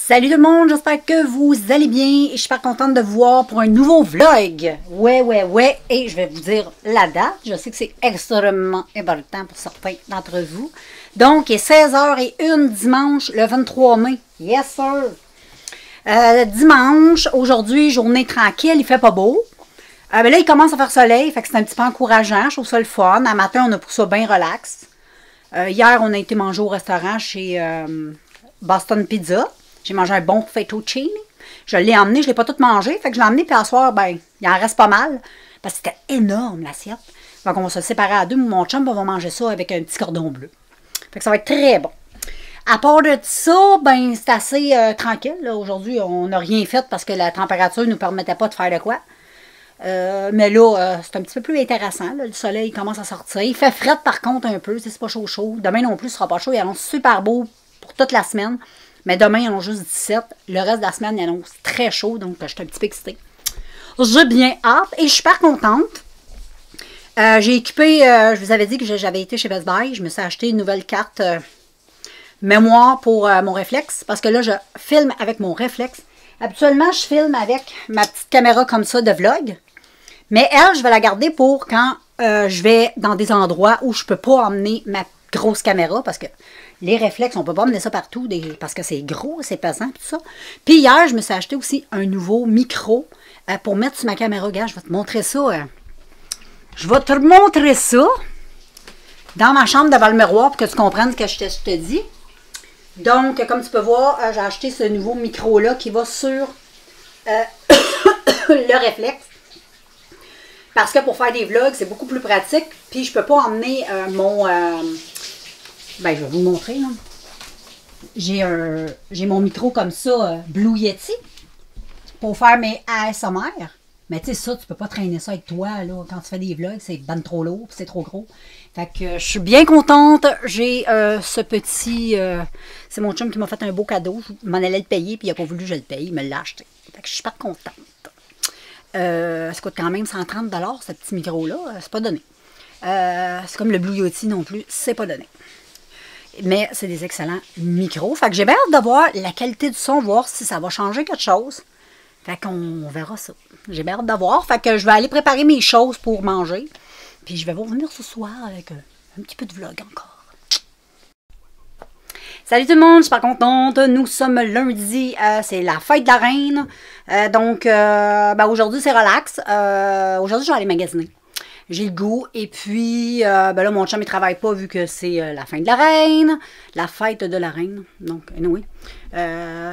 Salut tout le monde, j'espère que vous allez bien et je suis super contente de vous voir pour un nouveau vlog. Ouais, et je vais vous dire la date. Je sais que c'est extrêmement important pour certains d'entre vous. Donc, il est 16h01 dimanche, le 23 mai. Yes, sir! Dimanche, aujourd'hui, journée tranquille, il fait pas beau. Là, il commence à faire soleil, fait que c'est un petit peu encourageant, je trouve ça le fun. Un matin, on a pris ça bien relax. Hier, on a été manger au restaurant chez Boston Pizza. J'ai mangé un bon fettuccine. Je l'ai emmené, je ne l'ai pas tout mangé. Fait que je l'ai emmené, puis à soir, ben, il en reste pas mal. Parce que c'était énorme, l'assiette. Donc, on va se séparer à deux. Mon chum va manger ça avec un petit cordon bleu. Fait que ça va être très bon. À part de ça, ben, c'est assez tranquille. Aujourd'hui, on n'a rien fait parce que la température ne nous permettait pas de faire de quoi. Mais là, c'est un petit peu plus intéressant. Là. Le soleil commence à sortir. Il fait fret par contre un peu. C'est pas chaud. Demain non plus, ce sera pas chaud. Il annonce super beau pour toute la semaine. Mais demain, ils annonce juste 17. Le reste de la semaine, ils annoncent très chaud. Donc, je suis un petit peu excitée. J'ai bien hâte et je suis super contente. J'ai équipé, je vous avais dit que j'avais été chez Best Buy. Je me suis acheté une nouvelle carte mémoire pour mon réflexe. Parce que là, je filme avec mon réflexe. Habituellement, je filme avec ma petite caméra comme ça de vlog. Mais elle, je vais la garder pour quand je vais dans des endroits où je ne peux pas emmener ma grosse caméra. Parce que les réflexes, on ne peut pas emmener ça partout parce que c'est gros, c'est pesant, tout ça. Puis hier, je me suis acheté aussi un nouveau micro pour mettre sur ma caméra. Regarde, je vais te montrer ça. Je vais te montrer ça dans ma chambre devant le miroir pour que tu comprennes ce que je te dis. Donc, comme tu peux voir, j'ai acheté ce nouveau micro-là qui va sur le réflexe. Parce que pour faire des vlogs, c'est beaucoup plus pratique. Puis, je ne peux pas emmener mon... ben, je vais vous montrer, là. J'ai mon micro comme ça, Blue Yeti, pour faire mes ASMR. Mais tu sais, ça, tu peux pas traîner ça avec toi, là. Quand tu fais des vlogs, c'est ben trop lourd, c'est trop gros. Fait que je suis bien contente. J'ai ce petit... c'est mon chum qui m'a fait un beau cadeau. Je m'en allais le payer, puis il n'a pas voulu que je le paye. Il me l'a acheté. Fait que je suis pas contente. Ça coûte quand même 130 $, ce petit micro-là. C'est pas donné. C'est comme le Blue Yeti non plus. C'est pas donné. Mais c'est des excellents micros. Fait que j'ai bien hâte de voir la qualité du son, voir si ça va changer quelque chose. Fait qu'on verra ça. J'ai bien hâte de voir. Fait que je vais aller préparer mes choses pour manger. Puis je vais vous revenir ce soir avec un petit peu de vlog encore. Salut tout le monde, je suis pas contente. Nous sommes lundi, c'est la fête de la reine. Donc, ben aujourd'hui c'est relax. Aujourd'hui je vais aller magasiner. J'ai le goût. Et puis, ben là, mon chum, il travaille pas vu que c'est la fin de la reine. La fête de la reine. Donc, anyway.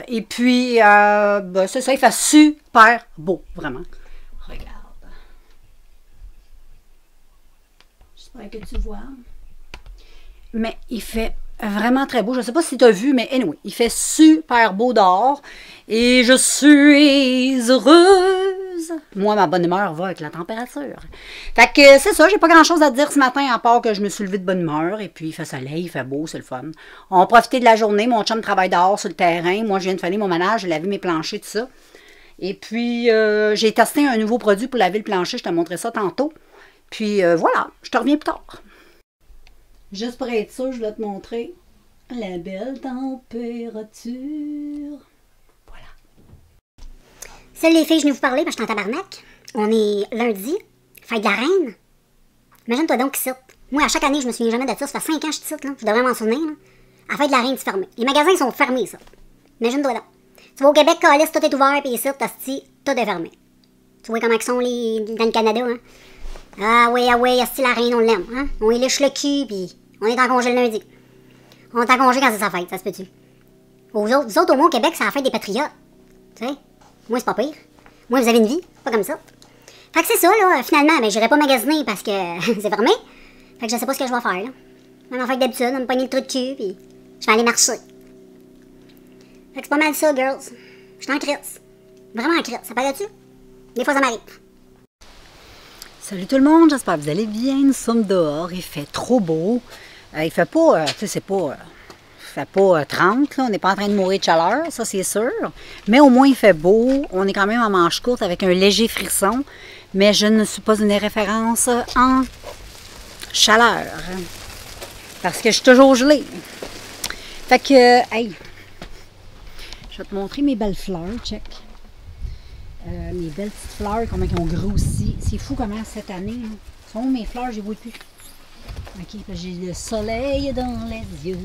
Et puis, ben, c'est ça, il fait super beau, vraiment. Regarde. J'espère que tu vois. Mais il fait vraiment très beau. Je ne sais pas si tu as vu, mais anyway, il fait super beau dehors. Et je suis heureuse. Moi, ma bonne humeur va avec la température. Fait que c'est ça, j'ai pas grand-chose à dire ce matin, à part que je me suis levée de bonne humeur. Et puis, il fait soleil, il fait beau, c'est le fun. On a profité de la journée. Mon chum travaille dehors sur le terrain. Moi, je viens de faire mon ménage, j'ai lavé mes planchers, tout ça. Et puis, j'ai testé un nouveau produit pour laver le plancher. Je te montrerai ça tantôt. Puis, voilà, je te reviens plus tard. Juste pour être sûr, je vais te montrer la belle température. Salut les filles, je viens vous parler parce que je suis en tabarnak. On est lundi, fête de la reine. Imagine-toi donc ici. Moi, à chaque année, je me souviens jamais de ça. Ça fait 5 ans que je suis ici, là. Je devrais m'en souvenir. Là. À la fête de la reine, c'est fermé. Les magasins sont fermés, ça. Imagine-toi donc. Tu vas au Québec, Calice, tout est ouvert, puis ici, tout est fermé. Tu vois comment ils sont dans le Canada, hein? Ah oui, asti la reine, on l'aime, hein? On y lèche le cul, puis on est en congé le lundi. On est en congé quand c'est sa fête, ça se peut-tu? Vous autres, au moins, au Québec, c'est la fête des patriotes. Tu sais? Moi, c'est pas pire. Moi, vous avez une vie, pas comme ça. Fait que c'est ça, là. Finalement, ben, j'irai pas magasiner parce que c'est fermé. Fait que je sais pas ce que je vais faire, là. Même en fait d'habitude, on me pogner le trou de cul, puis je vais aller marcher. Fait que c'est pas mal ça, girls. Je suis en crise. Vraiment en crise. Ça paraît-tu? Des fois, ça m'arrive. Salut tout le monde, j'espère que vous allez bien. Nous sommes dehors, il fait trop beau. Il fait pas, tu sais, c'est pas... Il fait pas 30, là. On n'est pas en train de mourir de chaleur, ça c'est sûr. Mais au moins il fait beau. On est quand même en manche courte avec un léger frisson. Mais je ne suis pas une référence en chaleur. Parce que je suis toujours gelée. Fait que, hey, Je vais te montrer mes belles fleurs, check. Mes belles petites fleurs, comment elles ont grossi. C'est fou comment cette année, là, sont où mes fleurs, je les vois plus. Ok, j'ai le soleil dans les yeux.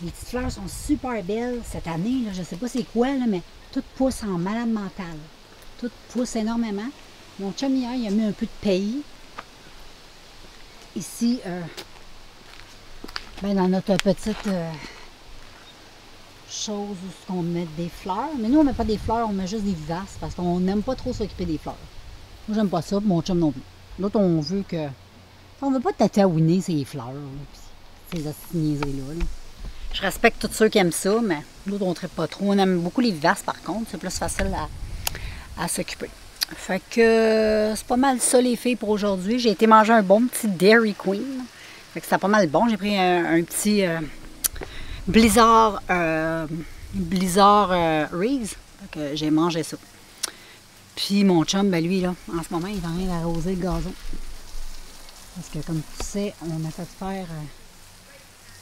Les petites fleurs sont super belles cette année, là, je sais pas c'est quoi, là, mais tout pousse en malade mental. Tout pousse énormément. Mon chum hier, il a mis un peu de pays. Ici, ben, dans notre petite chose où on met des fleurs. Mais nous, on met pas des fleurs, on met juste des vivaces parce qu'on n'aime pas trop s'occuper des fleurs. Moi, j'aime pas ça, puis mon chum non plus. L'autre, on veut que... On veut pas tatouiner ces fleurs, là, ces niaiseries-là. Là. Je respecte tous ceux qui aiment ça, mais l'autre, on ne traite pas trop. On aime beaucoup les vivaces, par contre. C'est plus facile à s'occuper. Fait que c'est pas mal ça, les filles, pour aujourd'hui. J'ai été manger un bon petit Dairy Queen. Fait que c'était pas mal bon. J'ai pris un petit Blizzard Reese. Fait que j'ai mangé ça. Puis mon chum, ben lui, là, en ce moment, il est en train d'arroser le gazon. Parce que, comme tu sais, on a fait faire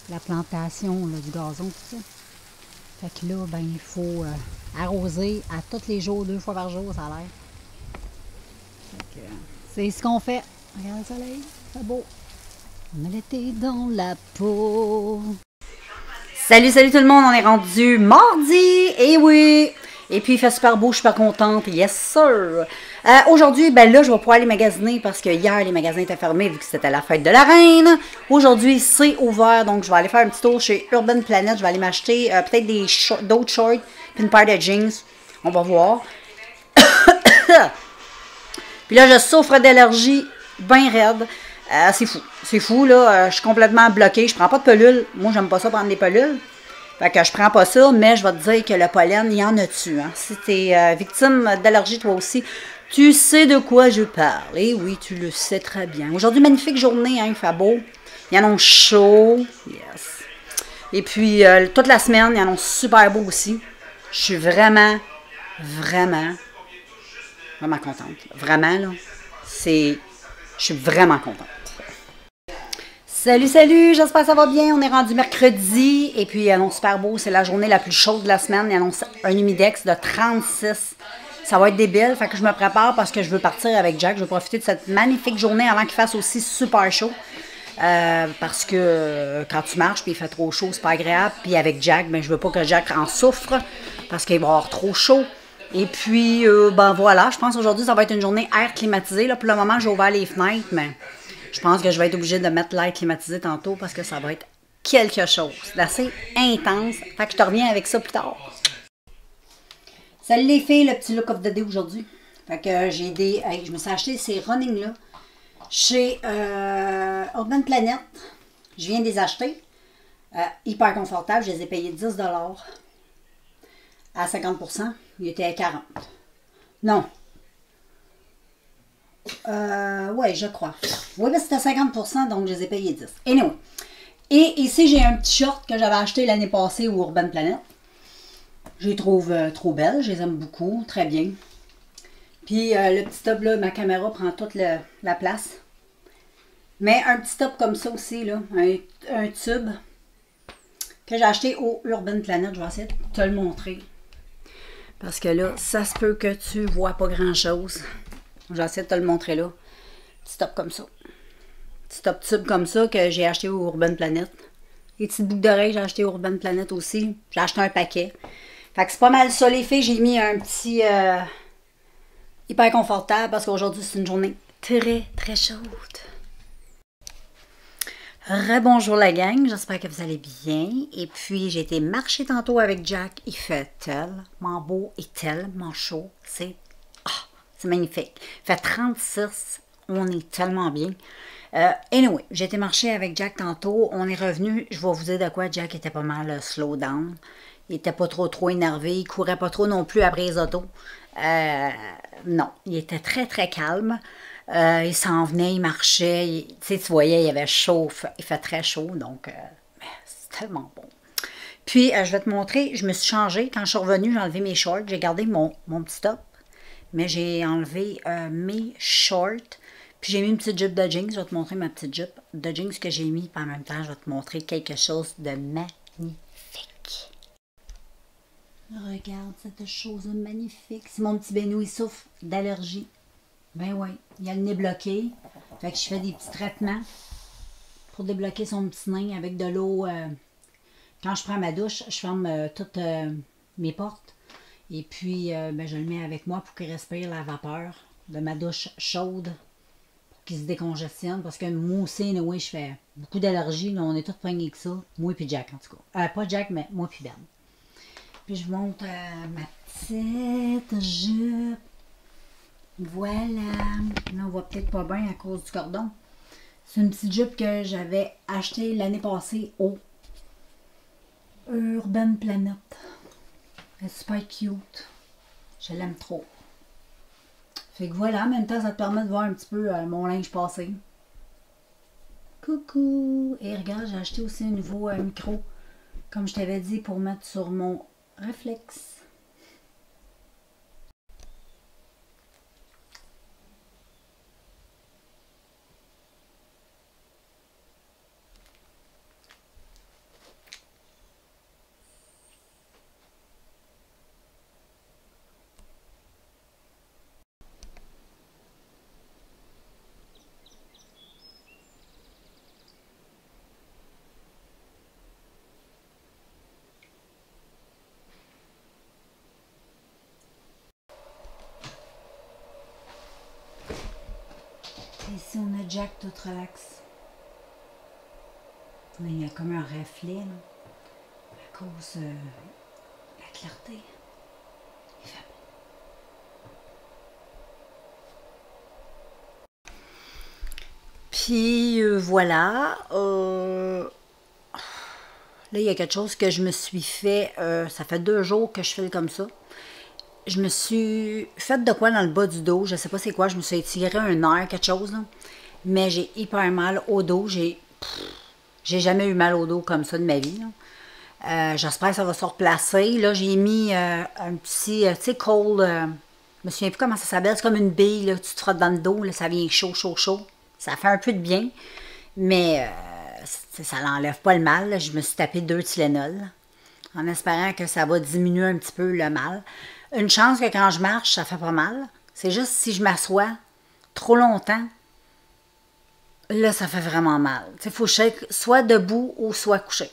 la plantation là, du gazon, tout ça. Fait que là, ben, il faut arroser à tous les jours, 2 fois par jour, ça a l'air. Fait que c'est ce qu'on fait. Regarde le soleil, c'est beau. On a l'été dans la peau. Salut, salut tout le monde, on est rendu mardi, et oui! Et puis il fait super beau, je suis super contente, yes sir! Aujourd'hui, ben là, je vais pouvoir aller magasiner parce que hier, les magasins étaient fermés vu que c'était la fête de la reine. Aujourd'hui, c'est ouvert, donc je vais aller faire un petit tour chez Urban Planet. Je vais aller m'acheter peut-être d'autres shorts, puis une paire de jeans. On va voir. Puis là, je souffre d'allergie bien raide. C'est fou, là. Je suis complètement bloquée. Je prends pas de pelule. Moi, j'aime pas ça prendre des pelules. Fait que je prends pas ça, mais je vais te dire que le pollen, il y en a dessus. Hein. Si tu es victime d'allergie, toi aussi, tu sais de quoi je parle. Et oui, tu le sais très bien. Aujourd'hui, magnifique journée, hein, il fait beau. Il y en a chaud. Yes. Et puis, toute la semaine, il y en a super beau aussi. Je suis vraiment contente. Vraiment, là. Je suis vraiment contente. Salut, salut, j'espère que ça va bien. On est rendu mercredi et puis il annonce super beau. C'est la journée la plus chaude de la semaine. Il annonce un humidex de 36. Ça va être débile. Fait que je me prépare parce que je veux partir avec Jack. Je veux profiter de cette magnifique journée avant qu'il fasse aussi super chaud. Parce que quand tu marches puis il fait trop chaud, c'est pas agréable. Puis avec Jack, ben, je veux pas que Jack en souffre parce qu'il va avoir trop chaud. Et puis, ben voilà, je pense qu'aujourd'hui, ça va être une journée air climatisé. Là, pour le moment, j'ai ouvert les fenêtres, mais je pense que je vais être obligée de mettre l'air climatisé tantôt parce que ça va être quelque chose d'assez intense. Fait que je te reviens avec ça plus tard. Salut les filles, le petit look of the day aujourd'hui. Fait que j'ai je me suis acheté ces running-là chez Urban Planet. Je viens de les acheter. Hyper confortable, je les ai payés 10 $ à 50%. Il était à 40. Non. Ouais, je crois. Oui, mais c'était 50%, donc je les ai payés 10. Anyway. Et ici, j'ai un petit short que j'avais acheté l'année passée au Urban Planet. Je les trouve trop belles. Je les aime beaucoup. Très bien. Puis, le petit top, là, ma caméra prend toute la place. Mais un petit top comme ça aussi, là. Un tube que j'ai acheté au Urban Planet. Je vais essayer de te le montrer. Parce que là, ça se peut que tu vois pas grand-chose. J'essaie de te le montrer là. Petit top comme ça. Petit top tube comme ça que j'ai acheté au Urban Planet. Les petites boucles d'oreilles, j'ai acheté au Urban Planet aussi. J'ai acheté un paquet. Fait que c'est pas mal ça les filles. J'ai mis un petit hyper confortable parce qu'aujourd'hui c'est une journée très très chaude. Rebonjour la gang, j'espère que vous allez bien. Et puis j'ai été marcher tantôt avec Jack. Il fait tellement beau et tellement chaud. C'est magnifique. Il fait 36. On est tellement bien. Anyway, j'ai été marcher avec Jack tantôt. On est revenu. Je vais vous dire de quoi Jack était pas mal slow down. Il était pas trop énervé. Il courait pas trop non plus après les autos. Non, il était très très calme. Il s'en venait, il marchait. Tu voyais, il avait chaud. Il fait très chaud. Donc, c'est tellement bon. Puis, je vais te montrer. Je me suis changée. Quand je suis revenue, j'ai enlevé mes shorts. J'ai gardé mon petit top. Mais j'ai enlevé mes shorts. Puis j'ai mis une petite jupe de jeans. Je vais te montrer ma petite jupe de jeans que j'ai mis. Puis en même temps, je vais te montrer quelque chose de magnifique. Regarde cette chose magnifique. Si mon petit Beno, il souffre d'allergie. Ben oui, il a le nez bloqué. Fait que je fais des petits traitements pour débloquer son petit nez avec de l'eau. Quand je prends ma douche, je ferme toutes mes portes. Et puis, ben, je le mets avec moi pour qu'il respire la vapeur de ma douche chaude pour qu'il se décongestionne. Parce que moi aussi, oui, je fais beaucoup d'allergies. On est tous poignés que ça. Moi et Jack, en tout cas. Pas Jack, mais moi et Ben. Puis je vous montre ma petite jupe. Voilà. Là, on voit peut-être pas bien à cause du cordon. C'est une petite jupe que j'avais achetée l'année passée au Urban Planet. Elle est super cute. Je l'aime trop. Fait que voilà, en même temps, ça te permet de voir un petit peu mon linge passé. Coucou! Et regarde, j'ai acheté aussi un nouveau micro, comme je t'avais dit, pour mettre sur mon réflexe. Ici, on a Jack tout relax. Il y a comme un reflet, là, à cause de la clarté. Il fait beau. Puis, voilà. Là, il y a quelque chose que je me suis fait. Ça fait 2 jours que je fais comme ça. Je me suis fait de quoi dans le bas du dos. Je sais pas c'est quoi. Je me suis étiré un nerf, quelque chose, là. Mais j'ai hyper mal au dos. J'ai jamais eu mal au dos comme ça de ma vie, là. J'espère que ça va se replacer. Là, j'ai mis un petit, tu sais, cold. Je me souviens plus comment ça s'appelle. C'est comme une bille, là, tu te frottes dans le dos. Là, ça vient chaud, chaud, chaud. Ça fait un peu de bien. Mais ça n'enlève pas le mal. Là. Je me suis tapé 2 Tylenol. En espérant que ça va diminuer un petit peu le mal. Une chance que quand je marche, ça fait pas mal. C'est juste si je m'assois trop longtemps, là, ça fait vraiment mal. Il faut que je sois soit debout ou soit couché.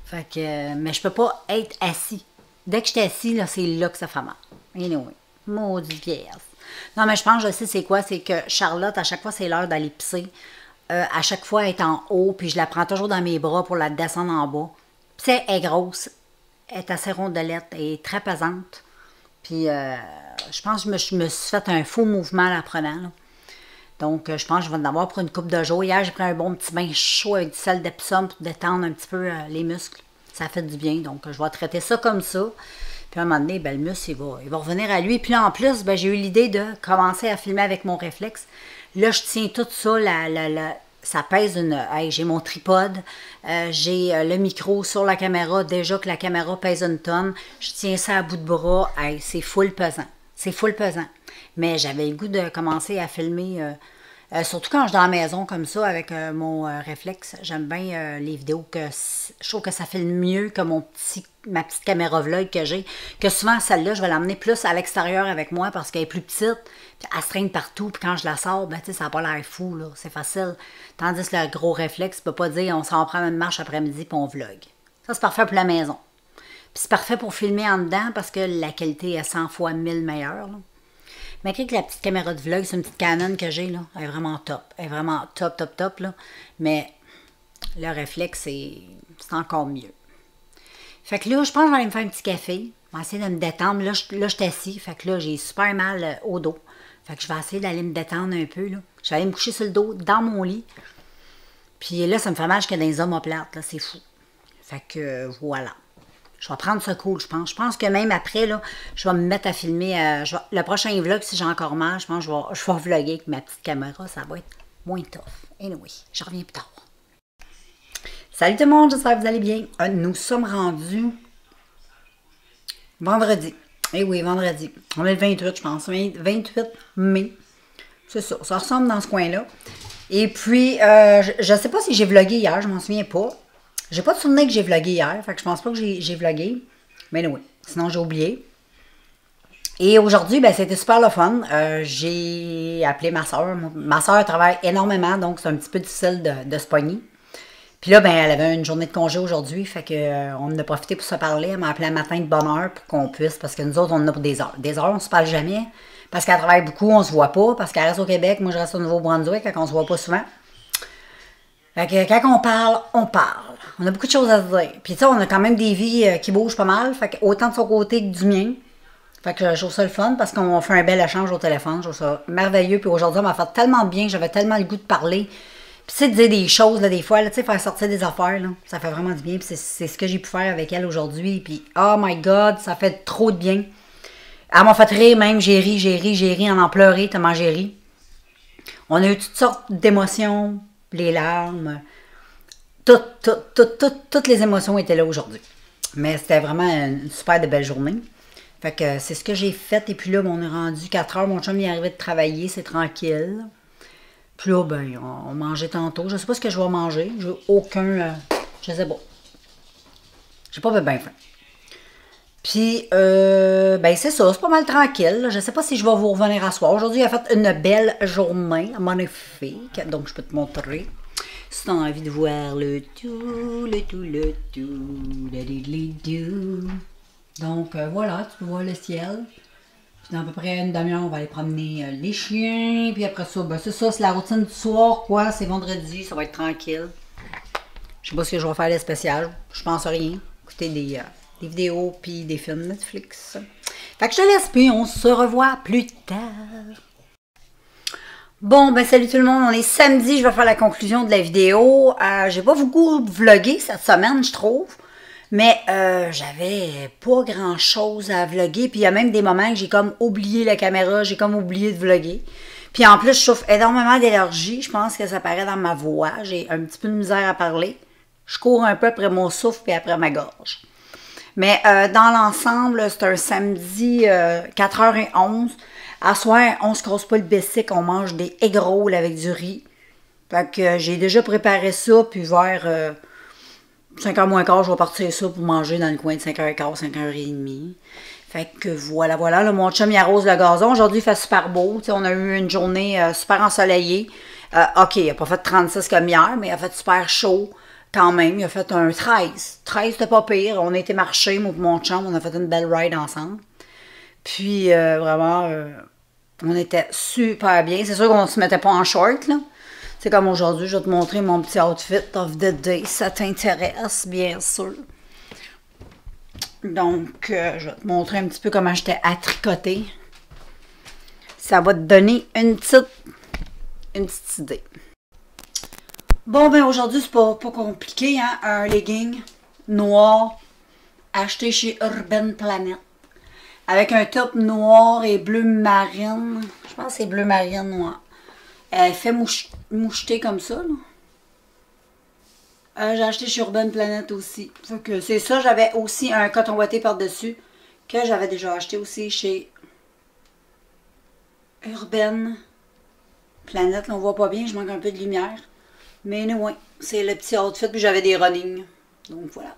Fait que, mais je peux pas être assis. Dès que je suis assis, là, c'est là que ça fait mal. Anyway, maudit vieillesse. Non, mais je pense que je sais c'est quoi. C'est que Charlotte, à chaque fois, c'est l'heure d'aller pisser. À chaque fois, elle est en haut, puis je la prends toujours dans mes bras pour la descendre en bas. Puis elle est grosse. Elle est assez rondelette. Elle est très pesante. Puis je pense que je me suis fait un faux mouvement en la prenant, là. Donc, je pense que je vais en avoir pour une couple de jours. Hier, j'ai pris un bon petit bain chaud avec du sel d'Epsom pour détendre un petit peu les muscles. Ça fait du bien. Donc, je vais traiter ça comme ça. Puis, à un moment donné, ben, le muscle, il va revenir à lui. Puis là, en plus, ben, j'ai eu l'idée de commencer à filmer avec mon réflexe. Là, je tiens tout ça. Ça pèse une... Hey, j'ai mon tripode. J'ai le micro sur la caméra. Déjà que la caméra pèse une tonne. Je tiens ça à bout de bras. Hey, c'est full pesant. C'est full pesant. Mais j'avais le goût de commencer à filmer, surtout quand je suis dans la maison comme ça, avec mon réflexe. J'aime bien les vidéos je trouve que ça filme mieux que ma petite caméra vlog que j'ai. Que souvent, celle-là, je vais l'emmener plus à l'extérieur avec moi parce qu'elle est plus petite. Puis elle se traîne partout. Puis quand je la sors, ben, ça n'a pas l'air fou, là. C'est facile. Tandis que le gros réflexe, tu ne peux pas dire on s'en prend une marche après-midi puis on vlog. Ça, c'est parfait pour la maison. Puis c'est parfait pour filmer en dedans parce que la qualité est 100 fois 1000 meilleure, là. Malgré que la petite caméra de vlog, c'est une petite Canon que j'ai, là. Elle est vraiment top. Elle est vraiment top, top, top, là. Mais le réflexe, c'est encore mieux. Fait que là, je pense que je vais aller me faire un petit café. Je vais essayer de me détendre. Là, je suis assis. Fait que là, j'ai super mal au dos. Fait que je vais essayer d'aller me détendre un peu, là. Je vais aller me coucher sur le dos, dans mon lit. Puis là, ça me fait mal jusqu'à dans les omoplates, là. C'est fou. Fait que voilà. Je vais prendre ce cool, je pense. Je pense que même après, là, je vais me mettre à filmer. Le prochain vlog, si j'ai encore mal, je pense que je vais vlogger avec ma petite caméra. Ça va être moins tough. Anyway, je reviens plus tard. Salut tout le monde, j'espère que vous allez bien. Nous sommes rendus vendredi. Eh oui, vendredi. On est le 28, je pense. 28 mai. C'est ça. Ça ressemble dans ce coin-là. Et puis, je ne sais pas si j'ai vlogué hier, je m'en souviens pas. J'ai pas de souvenir que j'ai vlogué hier, fait que je pense pas que j'ai vlogué. Mais oui, sinon j'ai oublié. Et aujourd'hui, ben, c'était super le fun. J'ai appelé ma soeur. Ma soeur travaille énormément, donc c'est un petit peu difficile de se pogner. Puis là, ben, elle avait une journée de congé aujourd'hui, fait que on en a profité pour se parler. Elle m'a appelé un matin de bonne heure pour qu'on puisse, parce que nous autres, on en a pour des heures. Des heures, on se parle jamais, parce qu'elle travaille beaucoup, on se voit pas, parce qu'elle reste au Québec, moi je reste au Nouveau-Brunswick, fait qu'on se voit pas souvent. Fait que quand on parle, on parle. On a beaucoup de choses à se dire. Puis tu sais, on a quand même des vies qui bougent pas mal, fait que autant de son côté que du mien. Fait que je trouve ça le fun parce qu'on fait un bel échange au téléphone. Je trouve ça merveilleux. Puis aujourd'hui, on m'a fait tellement de bien. J'avais tellement le goût de parler. Puis tu sais, de dire des choses, là, des fois, tu sais, faire sortir des affaires, là, ça fait vraiment du bien. Puis c'est ce que j'ai pu faire avec elle aujourd'hui. Puis, oh my God, ça fait trop de bien. Elle m'a fait rire même. J'ai ri, en pleuré, tellement j'ai ri. On a eu toutes sortes d'émotions, les larmes. Toutes les émotions étaient là aujourd'hui. Mais c'était vraiment une super de belle journée. Fait que c'est ce que j'ai fait. Et puis là, on est rendu 4 heures. Mon chum est arrivé de travailler. C'est tranquille. Puis là, ben, on mangeait tantôt. Je sais pas ce que je vais manger. J'ai aucun... je sais pas. J'ai pas bien faim. Puis, ben c'est ça. C'est pas mal tranquille. Je sais pas si je vais vous revenir à soir. Aujourd'hui, il a fait une belle journée. Magnifique. Donc, je peux te montrer. Si tu as envie de voir le tout. Donc voilà, tu peux voir le ciel. Puis dans à peu près une demi-heure, on va aller promener les chiens. Puis après ça, ben c'est ça, c'est la routine du soir, quoi. C'est vendredi, ça va être tranquille. Je sais pas ce que je vais faire de spécial. Je pense à rien. Écouter des vidéos puis des films Netflix. Fait que je te laisse, puis on se revoit plus tard. Bon, ben salut tout le monde, on est samedi, je vais faire la conclusion de la vidéo. J'ai pas beaucoup vlogué cette semaine, je trouve. Mais j'avais pas grand chose à vlogger. Puis il y a même des moments que j'ai comme oublié la caméra, j'ai comme oublié de vlogger. Puis en plus, je souffre énormément d'allergie. Je pense que ça paraît dans ma voix. J'ai un petit peu de misère à parler. Je cours un peu après mon souffle et après ma gorge. Mais dans l'ensemble, c'est un samedi 4h11. À soir, on se casse pas le bessic, on mange des egg rolls avec du riz. Fait que j'ai déjà préparé ça, puis vers 5h moins quart, je vais partir ça pour manger dans le coin de 5h15, 5h30. Fait que voilà. Là, mon chum, il arrose le gazon. Aujourd'hui, il fait super beau. T'sais, on a eu une journée super ensoleillée. OK, il n'a pas fait 36 comme hier, mais il a fait super chaud quand même. Il a fait un 13. 13, c'était pas pire. On a été marcher, moi et mon chum. On a fait une belle ride ensemble. Puis, vraiment, on était super bien. C'est sûr qu'on ne se mettait pas en short, là. C'est comme aujourd'hui, je vais te montrer mon petit outfit of the day. Ça t'intéresse, bien sûr. Donc, je vais te montrer un petit peu comment j'étais à tricoter. Ça va te donner une petite idée. Bon, ben aujourd'hui, c'est pas compliqué, hein. Un legging noir acheté chez Urban Planet. Avec un top noir et bleu marine. Je pense que c'est bleu marine noir. Elle fait moucheter comme ça, là. J'ai acheté chez Urban Planet aussi. C'est ça, j'avais aussi un coton ouaté par-dessus. Que j'avais déjà acheté aussi chez Urban Planet. Là, on voit pas bien, je manque un peu de lumière. Mais anyway, c'est le petit outfit. Puis j'avais des running. Donc voilà.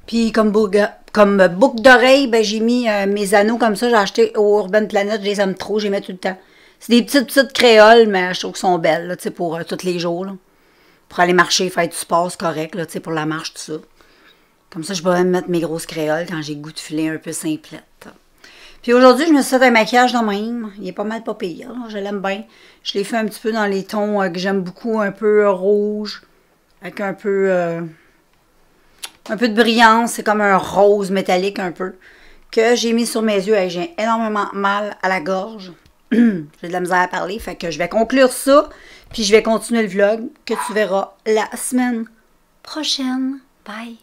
Puis comme boucle d'oreille, ben, j'ai mis mes anneaux comme ça. J'ai acheté au Urban Planet. Je les aime trop, je les mets tout le temps. C'est des petites créoles, mais je trouve qu'elles sont belles là, pour tous les jours. Là. Pour aller marcher, faire du sport, c'est correct, là, pour la marche, tout ça. Comme ça, je peux même mettre mes grosses créoles quand j'ai goût de filer un peu simplette. Puis aujourd'hui, je me suis fait un maquillage de même. Il est pas mal pas pire, là. Je l'aime bien. Je l'ai fait un petit peu dans les tons que j'aime beaucoup, un peu rouge, avec un peu de brillance. C'est comme un rose métallique un peu, que j'ai mis sur mes yeux. Et j'ai énormément mal à la gorge. J'ai de la misère à parler, fait que je vais conclure ça, puis je vais continuer le vlog que tu verras la semaine prochaine. Bye!